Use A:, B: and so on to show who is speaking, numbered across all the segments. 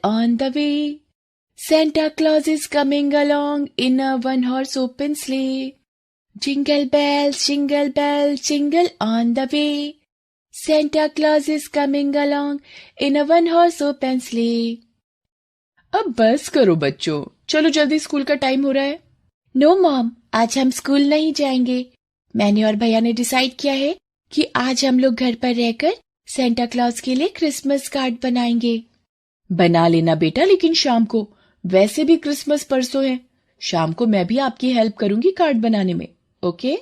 A: on the way. Santa Claus is coming along in a one-horse open sleigh. Jingle bells, jingle on the way. Santa Claus is coming along in a one-horse open sleigh. अब बस करो बच्चों, चलो जल्दी school का time हो रहा है। नो मॉम, आज हम स्कूल नहीं जाएंगे। मैंने और भैया ने डिसाइड किया है कि आज हम लोग घर पर रहकर सेंटा क्लॉज के लिए क्रिसमस कार्ड बनाएंगे। बना लेना बेटा, लेकिन शाम को, वैसे भी क्रिसमस परसों है। शाम को मैं भी आपकी हेल्प करूंगी कार्ड बनाने में, ओके?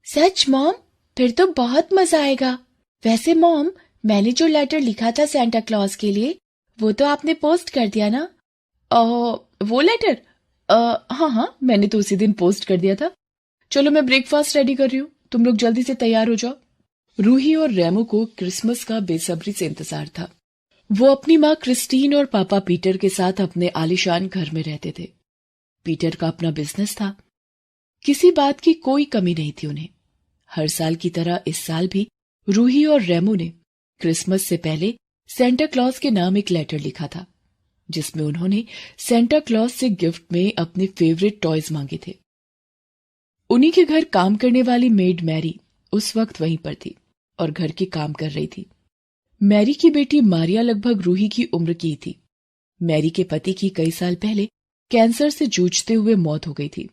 A: सच मॉम? फिर तो बहुत मजा आएगा। वैसे मॉम, मैंने जो लेटर लिखा था सेंटा क्लॉज के लिए, वो तो आपने पोस्ट कर दिया ना? वो लेटर? हाँ, मैंने तो उसी दिन पोस्ट कर दिया था। चलो मैं ब्रेकफास्ट रेडी कर रही हूँ, तुम लोग जल्दी से तैयार हो जाओ। रूही और रेमो को क्रिसमस का बेसब्री से इंतजार था। वो अपनी माँ क्रिस्टीन और पापा पीटर के साथ अपने आलीशान घर में रहते थे। पीटर का अपना बिजनेस था, किसी बात की कोई कमी नहीं थी उन्हें। हर साल की तरह इस साल भी रूही और रेमो ने क्रिसमस से पहले सेंटा क्लॉज के नाम एक लेटर लिखा था, जिसमें उन्होंने सेंटा क्लॉज से गिफ्ट में अपने फेवरेट टॉयज मांगे थे। उन्हीं के घर काम करने वाली मेड मैरी उस वक्त वहीं पर थी और घर के काम कर रही थी। मैरी की बेटी मारिया लगभग रूही की उम्र की थी। मैरी के पति की कई साल पहले कैंसर से जूझते हुए मौत हो गई थी।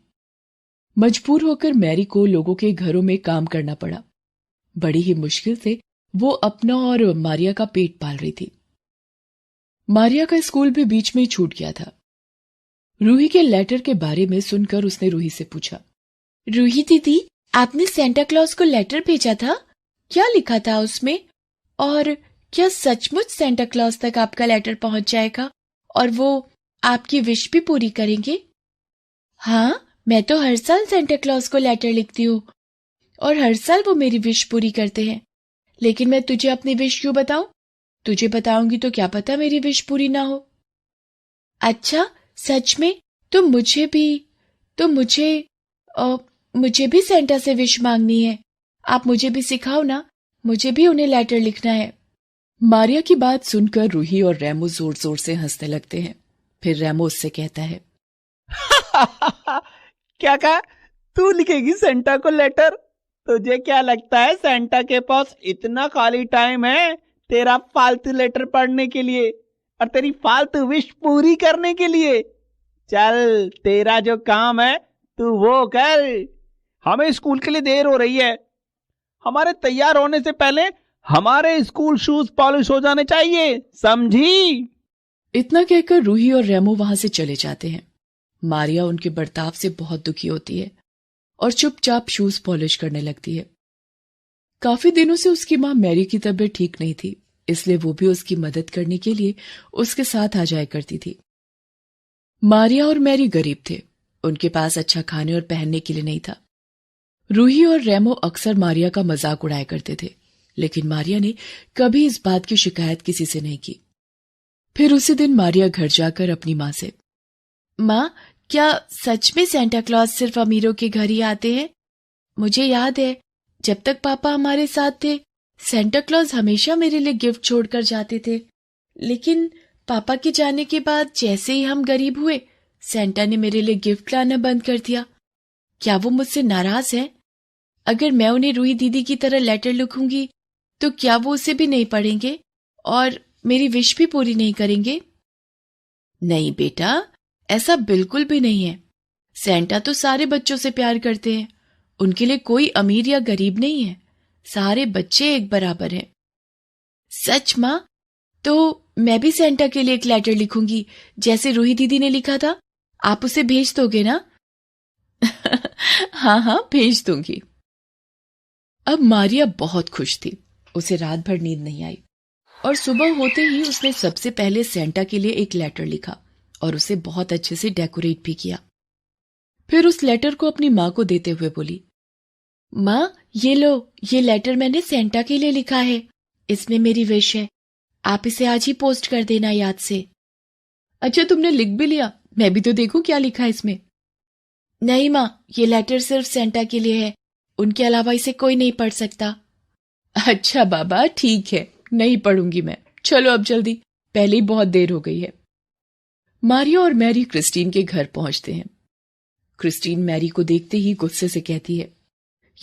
A: मजबूर होकर मैरी को लोगों के घरों में काम करना पड़ा। बड़ी ही मुश्किल से वो अपना और मारिया का पेट पाल रही थी। मारिया का स्कूल भी बीच में ही छूट गया था। रूही के लेटर के बारे में सुनकर उसने रूही से पूछा, रूही दीदी, आपने सेंटा क्लॉज को लेटर भेजा था? क्या लिखा था उसमें? और क्या सचमुच सेंटा क्लॉज तक आपका लेटर पहुंच जाएगा और वो आपकी विश भी पूरी करेंगे? हाँ, मैं तो हर साल सेंटा क्लॉज को लेटर लिखती हूँ और हर साल वो मेरी विश पूरी करते हैं। लेकिन मैं तुझे अपनी विश क्यों बताऊं? तुझे बताऊंगी तो क्या पता मेरी विश पूरी ना हो। अच्छा, सच में? तो मुझे भी सेंटा से विश मांगनी है। आप मुझे भी सिखाओ ना, मुझे भी उन्हें लेटर लिखना है। मारिया की बात सुनकर रूही और रेमो जोर जोर से हंसने लगते हैं। फिर रेमो उससे कहता है,
B: क्या कहा? तू लिखेगी सेंटा को लेटर? तुझे क्या लगता है सेंटा के पास इतना खाली टाइम है तेरा फालतू लेटर पढ़ने के लिए और तेरी फालतू विश पूरी करने के लिए? चल, तेरा जो काम है तू वो कर। हमें स्कूल के लिए देर हो रही है। हमारे तैयार होने से पहले हमारे स्कूल शूज पॉलिश हो जाने चाहिए, समझी?
A: इतना कहकर रूही और रेमो वहां से चले जाते हैं। मारिया उनके बर्ताव से बहुत दुखी होती है और चुपचाप शूज पॉलिश करने लगती है। काफी दिनों से उसकी मां मैरी की तबीयत ठीक नहीं थी, इसलिए वो भी उसकी मदद करने के लिए उसके साथ आ जाया करती थी। मारिया और मैरी गरीब थे, उनके पास अच्छा खाने और पहनने के लिए नहीं था। रूही और रेमो अक्सर मारिया का मजाक उड़ाया करते थे, लेकिन मारिया ने कभी इस बात की शिकायत किसी से नहीं की। फिर उसी दिन मारिया घर जाकर अपनी माँ से, माँ, क्या सच में सेंटा क्लॉज सिर्फ अमीरों के घर ही आते हैं? मुझे याद है जब तक पापा हमारे साथ थे, सेंटा क्लॉज हमेशा मेरे लिए गिफ्ट छोड़कर जाते थे। लेकिन पापा के जाने के बाद जैसे ही हम गरीब हुए, सेंटा ने मेरे लिए गिफ्ट लाना बंद कर दिया। क्या वो मुझसे नाराज है? अगर मैं उन्हें रूही दीदी की तरह लेटर लिखूंगी तो क्या वो उसे भी नहीं पढ़ेंगे और मेरी विश भी पूरी नहीं करेंगे? नहीं बेटा, ऐसा बिल्कुल भी नहीं है। सेंटा तो सारे बच्चों से प्यार करते हैं। उनके लिए कोई अमीर या गरीब नहीं है, सारे बच्चे एक बराबर हैं। सच माँ? तो मैं भी सेंटा के लिए एक लेटर लिखूंगी जैसे रूही दीदी ने लिखा था। आप उसे भेज दोगे ना? हाँ, भेज दूंगी। अब मारिया बहुत खुश थी। उसे रात भर नींद नहीं आई और सुबह होते ही उसने सबसे पहले सेंटा के लिए एक लेटर लिखा और उसे बहुत अच्छे से डेकोरेट भी किया। फिर उस लेटर को अपनी माँ को देते हुए बोली, माँ, ये लो, ये लेटर मैंने सेंटा के लिए लिखा है। इसमें मेरी विश है। आप इसे आज ही पोस्ट कर देना याद से। अच्छा, तुमने लिख भी लिया? मैं भी तो देखूं क्या लिखा है इसमें। नहीं माँ, ये लेटर सिर्फ सेंटा के लिए है, उनके अलावा इसे कोई नहीं पढ़ सकता। अच्छा बाबा, ठीक है, नहीं पढ़ूंगी मैं। चलो अब जल्दी, पहले ही बहुत देर हो गई है। मारियो और मैरी क्रिस्टीन के घर पहुंचते हैं। क्रिस्टीन मैरी को देखते ही गुस्से से कहती है,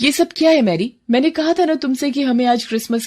A: ये सब क्या है मैरी? मैंने कहा था ना तुमसे कि हमें आज क्रिसमस की